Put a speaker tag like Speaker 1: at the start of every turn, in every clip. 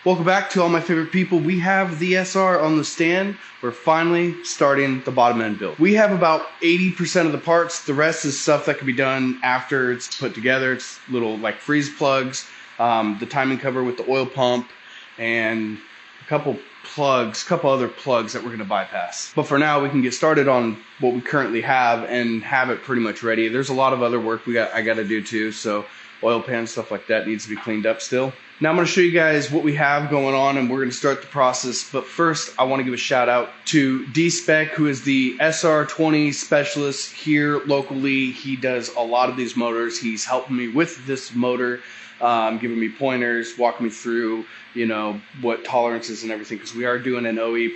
Speaker 1: Welcome back to all my favorite people. We have the SR on the stand. We're finally starting the bottom end build. We have about 80% of the parts. The rest is stuff that can be done after it's put together. It's little like freeze plugs, the timing cover with the oil pump, and a couple other plugs that we're gonna bypass. But for now, we can get started on what we currently have and have it pretty much ready. There's a lot of other work I gotta do too, so oil pan, stuff like that needs to be cleaned up still. Now I'm going to show you guys what we have going on, and we're going to start the process. But first, I want to give a shout out to Dspec, who is the SR20 specialist here locally. He does a lot of these motors. He's helping me with this motor, giving me pointers, walking me through, you know, what tolerances and everything, because we are doing an OE++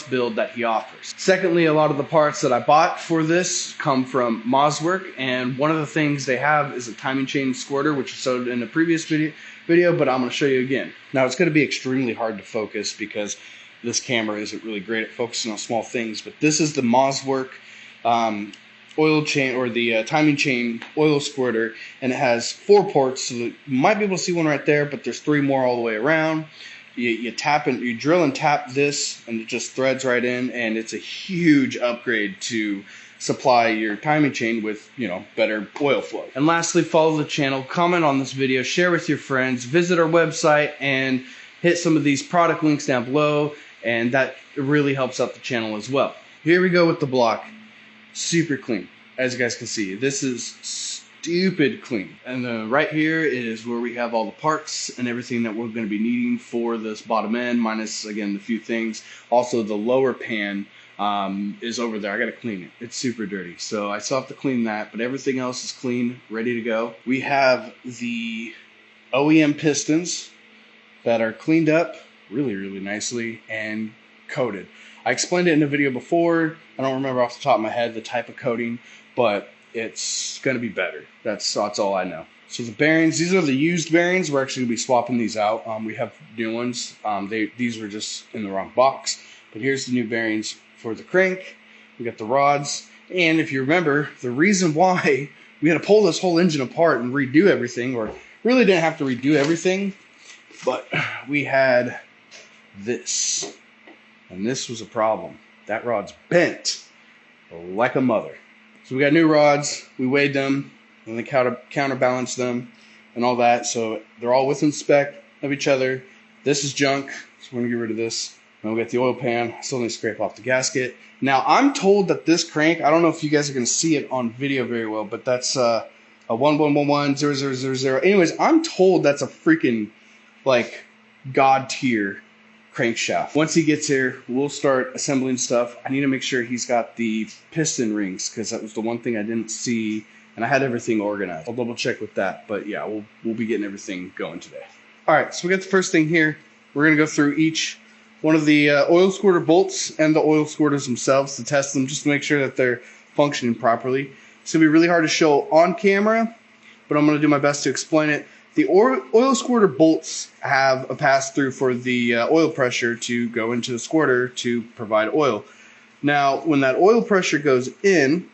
Speaker 1: build that he offers. Secondly, a lot of the parts that I bought for this come from Moswork, and one of the things they have is a timing chain squirter, which I showed in the previous video, but I'm going to show you again. Now, it's going to be extremely hard to focus because this camera isn't really great at focusing on small things, but this is the Moswork oil chain, or the timing chain oil squirter, and it has 4 ports, so you might be able to see one right there, but there's 3 more all the way around. You drill and tap this, and it just threads right in, and it's a huge upgrade to supply your timing chain with, you know, better oil flow. And lastly, follow the channel, comment on this video, share with your friends, visit our website, and hit some of these product links down below, and that really helps out the channel as well. Here we go with the block. Super clean, as you guys can see. This is stupid clean. And right here is where we have all the parts and everything that we're going to be needing for this bottom end, minus, again, the few things. Also, the lower pan is over there. I gotta clean it. It's super dirty, so I still have to clean that, but everything else is clean, ready to go. We have the OEM pistons that are cleaned up really nicely and coated. I explained it in a video before. I don't remember off the top of my head the type of coating, but it's gonna be better. That's all I know. So the bearings, these are the used bearings. We're actually gonna be swapping these out. We have new ones. These were just in the wrong box, but here's the new bearings for the crank. We got the rods, and if you remember, the reason why we had to pull this whole engine apart and redo everything, or really didn't have to redo everything, but we had this, and this was a problem. That rod's bent like a mother. So we got new rods, we weighed them, and then counterbalanced them and all that, so they're all within spec of each other. This is junk, so we're gonna get rid of this. And we got the oil pan. I still need to scrape off the gasket. Now, I'm told that this crank, I don't know if you guys are going to see it on video very well, but that's a 11110000. Anyways, I'm told that's a freaking, like, god tier crankshaft. Once he gets here, we'll start assembling stuff. I need to make sure he's got the piston rings, because that was the one thing I didn't see, and I had everything organized. I'll double check with that, but yeah, we'll be getting everything going today. All right, so we got the first thing here. We're going to go through each one of the oil squirter bolts and the oil squirters themselves to test them, just to make sure that they're functioning properly. It's going to be really hard to show on camera, but I'm going to do my best to explain it. The oil squirter bolts have a pass-through for the oil pressure to go into the squirter to provide oil. Now, when that oil pressure goes in,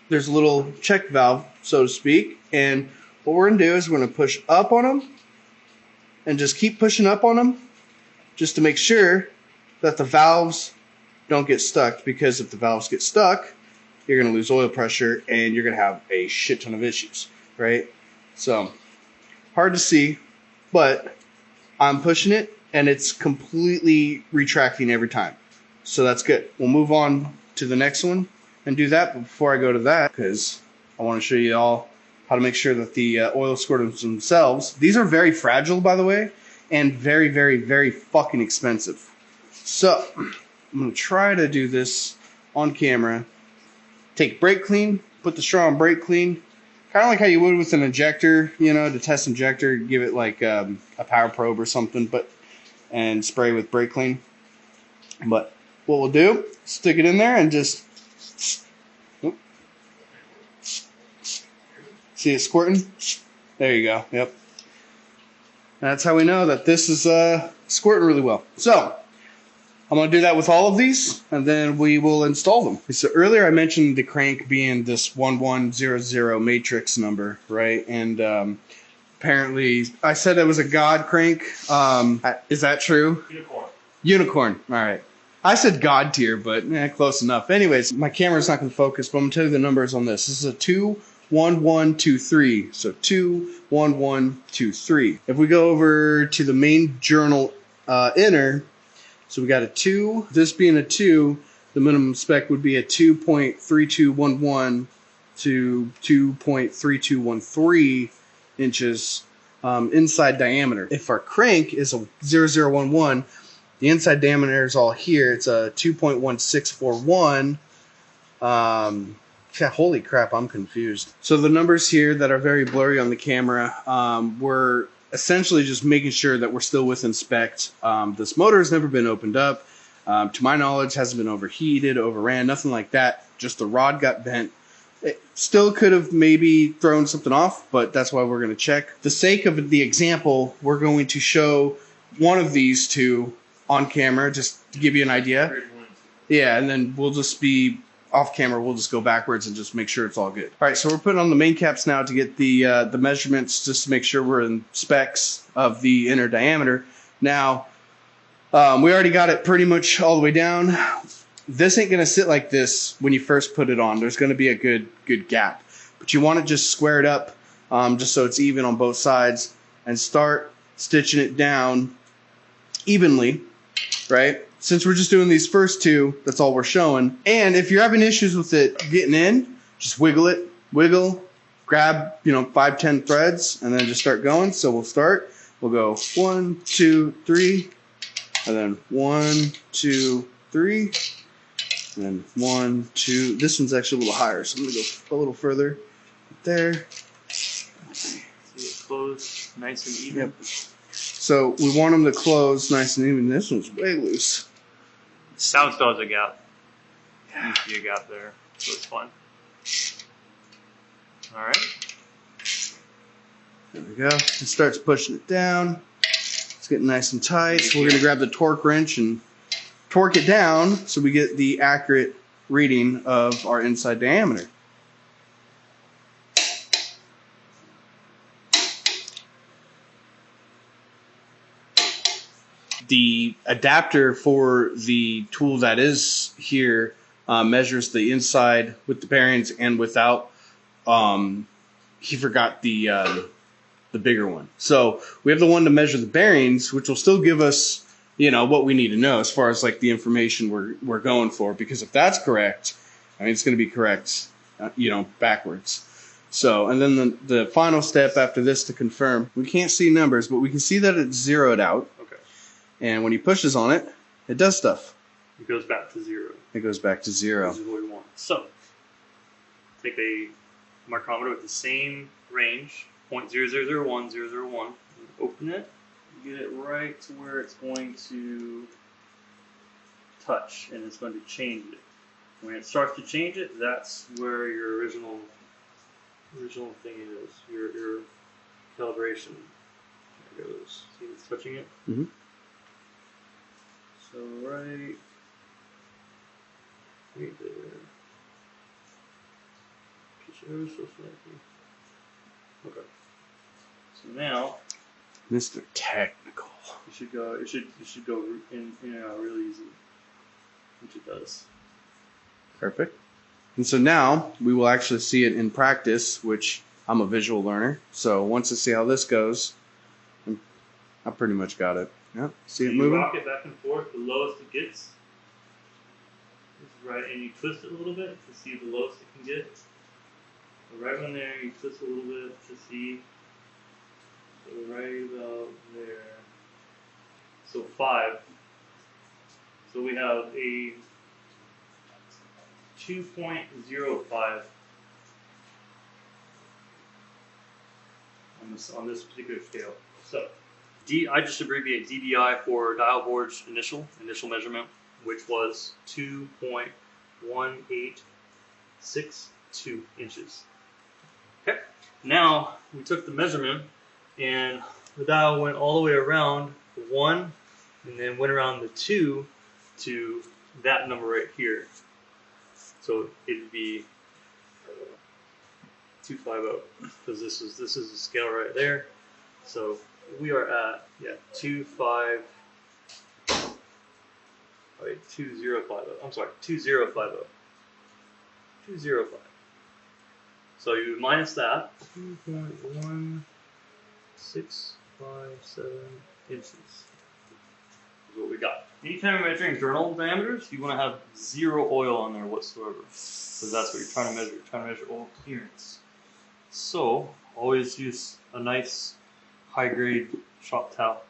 Speaker 1: there's a little check valve, so to speak, and what we're going to do is we're going to push up on them and just keep pushing up on them, just to make sure that the valves don't get stuck, because if the valves get stuck, you're going to lose oil pressure and you're going to have a shit ton of issues, right? So, hard to see, but I'm pushing it and it's completely retracting every time. So that's good. We'll move on to the next one and do that, but before I go to that, because I want to show you all how to make sure that the oil squirters themselves, these are very fragile, by the way, and very fucking expensive. So, I'm going to try to do this on camera. Take brake clean, put the straw on brake clean, kind of like how you would with an injector, you know, to test injector, give it like a power probe or something, and spray with brake clean. But what we'll do, stick it in there and just, see it squirting? There you go, yep. That's how we know that this is squirting really well. So, I'm going to do that with all of these, and then we will install them. So earlier I mentioned the crank being this 1100 matrix number, right? And Apparently, I said it was a God crank. Is that true?
Speaker 2: Unicorn.
Speaker 1: Unicorn. All right. I said God tier, but close enough. Anyways, my camera's not going to focus, but I'm going to tell you the numbers on this. This is a 21123. So 21123. If we go over to the main journal inner, so we got a 2. This being a 2, the minimum spec would be a 2.3211 to 2.3213 inches inside diameter. If our crank is a 0011, the inside diameter is all here. It's a 2.1641. Yeah, holy crap, I'm confused. So the numbers here that are very blurry on the camera, we're essentially just making sure that we're still within spec. This motor has never been opened up. To my knowledge, hasn't been overheated, overran, nothing like that. Just the rod got bent. It still could have maybe thrown something off, but that's why we're going to check. For the sake of the example, we're going to show one of these two on camera, just to give you an idea. Yeah, and then we'll just be off camera. We'll just go backwards and just make sure it's all good. All right, so we're putting on the main caps now to get the measurements, just to make sure we're in specs of the inner diameter. Now, we already got it pretty much all the way down. This ain't gonna sit like this when you first put it on. There's gonna be a good gap, but you want to just square it up, just so it's even on both sides, and start stitching it down evenly. Right? Since we're just doing these first two, that's all we're showing. And if you're having issues with it getting in, just wiggle it. Wiggle, grab, 5-10 threads, and then just start going. So we'll start. We'll go 1, 2, 3, and then 1, 2, 3, and then 1, 2. This one's actually a little higher, so I'm gonna go a little further. There.
Speaker 2: See it close, nice and even.
Speaker 1: Yep. So we want them to close nice and even. This one's way loose.
Speaker 2: Sound still has a gap. You see a gap there, so it's fun. All right.
Speaker 1: There we go. It starts pushing it down. It's getting nice and tight. So we're going to grab the torque wrench and torque it down so we get the accurate reading of our inside diameter. The adapter for the tool that is here measures the inside with the bearings and without. He forgot the bigger one. So we have the one to measure the bearings, which will still give us, what we need to know as far as like the information we're going for. Because if that's correct, it's going to be correct, backwards. So, and then the final step after this to confirm, we can't see numbers, but we can see that it's zeroed out. And when he pushes on it, it does stuff.
Speaker 2: It goes back to 0.
Speaker 1: It goes back to 0.
Speaker 2: This is what we want. So, take a micrometer with the same range, 0.0001, 001, open it, get it right to where it's going to touch, and it's going to change it. When it starts to change it, that's where your original thing is, your calibration. There it goes. See it's touching it?
Speaker 1: Mm-hmm.
Speaker 2: So right there. Just ever so slightly. Okay. So now,
Speaker 1: Mr. Technical.
Speaker 2: it should go in really easy, which it does.
Speaker 1: Perfect. And so now we will actually see it in practice, which I'm a visual learner. So once I see how this goes, I pretty much got it. Yep. See it moving?
Speaker 2: You rock it back and forth, the lowest it gets. This is right, and you twist it a little bit to see the lowest it can get. So right when there, you twist a little bit to see. So right about there. So 5. So we have a 2.05 on this particular scale. So I just abbreviate DBI for dial board's initial measurement, which was 2.1862 inches. Okay, now we took the measurement and the dial went all the way around the 1 and then went around the 2 to that number right here. So it'd be 250 because this is the scale right there. So we are at 2050. I'm sorry, 2050. 205. So you minus that 2.1657 inches is what we got. Anytime you're measuring journal diameters, you want to have zero oil on there whatsoever, because that's what you're trying to measure. You're trying to measure oil clearance. So always use a nice high-grade shop towel.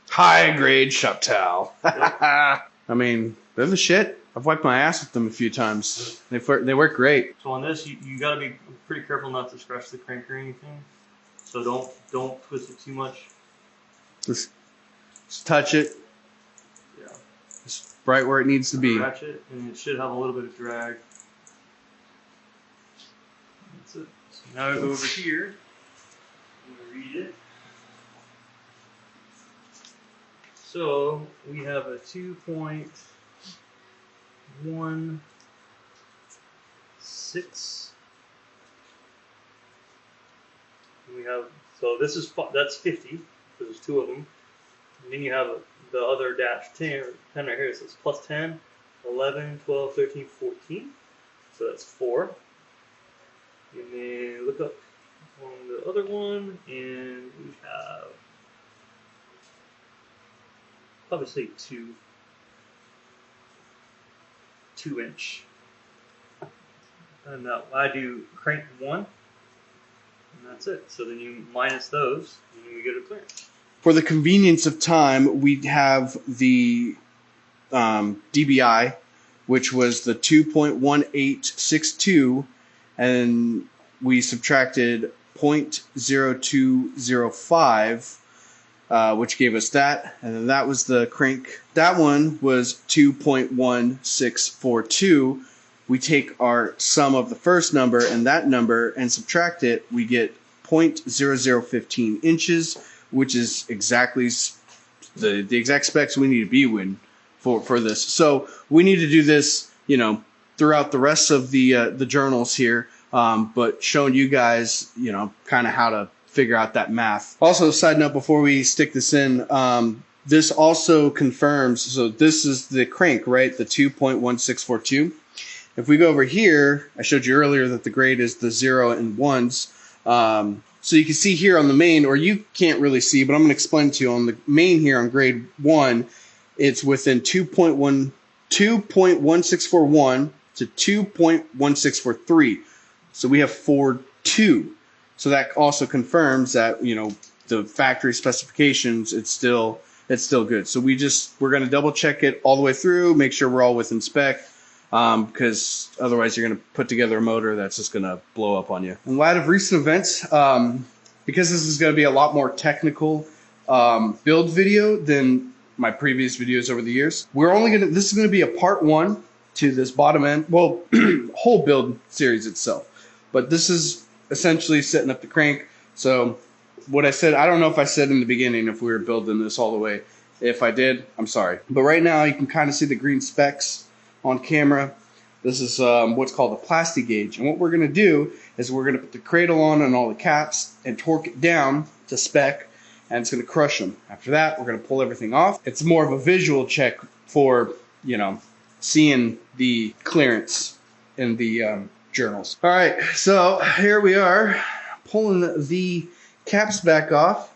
Speaker 1: High-grade shop towel.
Speaker 2: Yep.
Speaker 1: I mean, they're the shit. I've wiped my ass with them a few times. They work great.
Speaker 2: So on this, you got to be pretty careful not to scratch the crank or anything. So don't twist it too much.
Speaker 1: Just touch it.
Speaker 2: Yeah.
Speaker 1: Just right where it needs to be.
Speaker 2: Scratch it, and it should have a little bit of drag. That's it. So now I go over here. I'm going to read it. So we have a 2.16. We have, so this is, that's 50, because there's two of them. And then you have the other dash 10 right here. So it's plus 10, 11, 12, 13, 14. So that's 4. And then look up on the other one, and we have, obviously, 2 inch. And I do crank 1, and that's it. So then you minus those, and then we get a clearance.
Speaker 1: For the convenience of time, we have the DBI, which was the 2.1862, and we subtracted 0.0205, which gave us that, and then that was the crank. That one was 2.1642. We take our sum of the first number and that number and subtract it, we get 0.0015 inches, which is exactly the exact specs we need to be in for this. So we need to do this, you know, throughout the rest of the journals here, but showing you guys, you know, kind of how to figure out that math. Also, side note before we stick this in, this also confirms, so this is the crank, right? The 2.1642. If we go over here, I showed you earlier that the grade is the 0 and 1s. So you can see here on the main, or you can't really see, but I'm going to explain to you on the main here on grade 1, it's within 2.1641 to 2.1643. So we have 4.2. So that also confirms that, you know, the factory specifications, it's still good. So we're going to double check it all the way through, make sure we're all within spec, because otherwise you're going to put together a motor that's just going to blow up on you. In light of recent events, because this is going to be a lot more technical build video than my previous videos over the years, this is going to be a part 1 to this bottom end, well, whole build series itself. But this is essentially setting up the crank. So what I said, I don't know if I said in the beginning if we were building this all the way. If I did, I'm sorry. But right now you can kind of see the green specs on camera. This is what's called a plastic gauge. And what we're going to do is we're going to put the cradle on and all the caps and torque it down to spec, and it's going to crush them. After that, we're going to pull everything off. It's more of a visual check for, you know, seeing the clearance in the journals. All right, so here we are pulling the caps back off.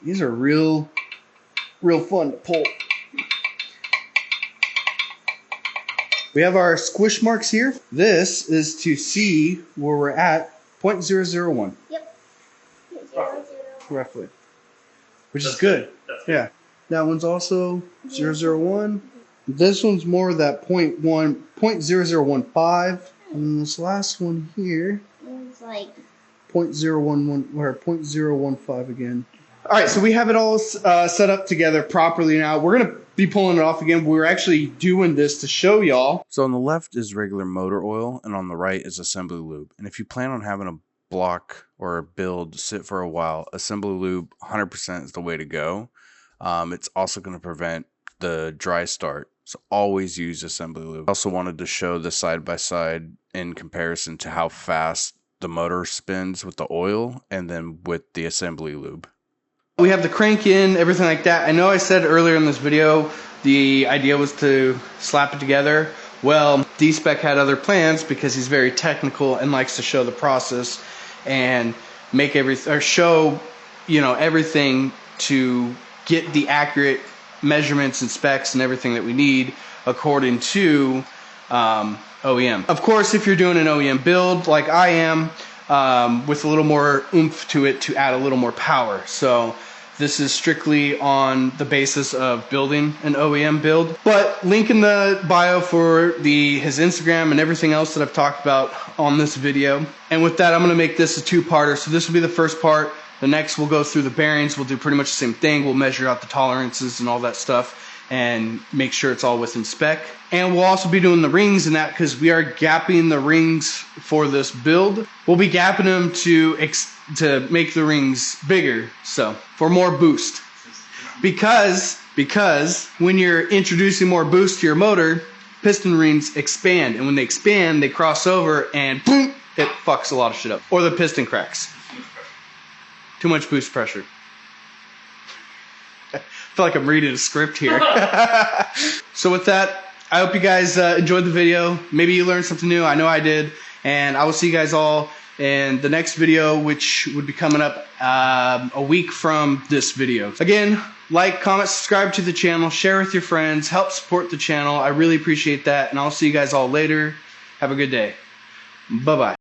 Speaker 1: These are real fun to pull. We have our squish marks here. This is to see where we're at, 0.001.
Speaker 3: Yep.
Speaker 1: Roughly. Which is good. Yeah. That one's also 0.001. This one's more of that 0.0015. And this last one here,
Speaker 3: It's like
Speaker 1: 0.011 or 0.015 again. All right, so we have it all set up together properly now. We're going to be pulling it off again. We're actually doing this to show y'all.
Speaker 4: So on the left is regular motor oil, and on the right is assembly lube. And if you plan on having a block or a build sit for a while, assembly lube 100% is the way to go. It's also going to prevent the dry start. So always use assembly lube. I also wanted to show the side-by-side in comparison to how fast the motor spins with the oil and then with the assembly lube.
Speaker 1: We have the crank in, everything like that. I know I said earlier in this video the idea was to slap it together. Well, Dspec had other plans because he's very technical and likes to show the process and make everything, or show, you know, everything to get the accurate measurements and specs and everything that we need according to OEM. Of course, if you're doing an OEM build like I am, with a little more oomph to it to add a little more power. So this is strictly on the basis of building an OEM build. But link in the bio for his Instagram and everything else that I've talked about on this video. And with that, I'm going to make this a two-parter. So this will be the first part. The next we'll go through the bearings. We'll do pretty much the same thing. We'll measure out the tolerances and all that stuff and make sure it's all within spec. And we'll also be doing the rings and that because we are gapping the rings for this build. We'll be gapping them to make the rings bigger, so for more boost. Because when you're introducing more boost to your motor, piston rings expand, and when they expand, they cross over and boom, it fucks a lot of shit up. Or the piston cracks. Too much boost pressure. I feel like I'm reading a script here. So with that, I hope you guys enjoyed the video. Maybe you learned something new. I know I did. And I will see you guys all in the next video, which would be coming up a week from this video. Again, like, comment, subscribe to the channel, share with your friends, help support the channel. I really appreciate that. And I'll see you guys all later. Have a good day. Bye-bye.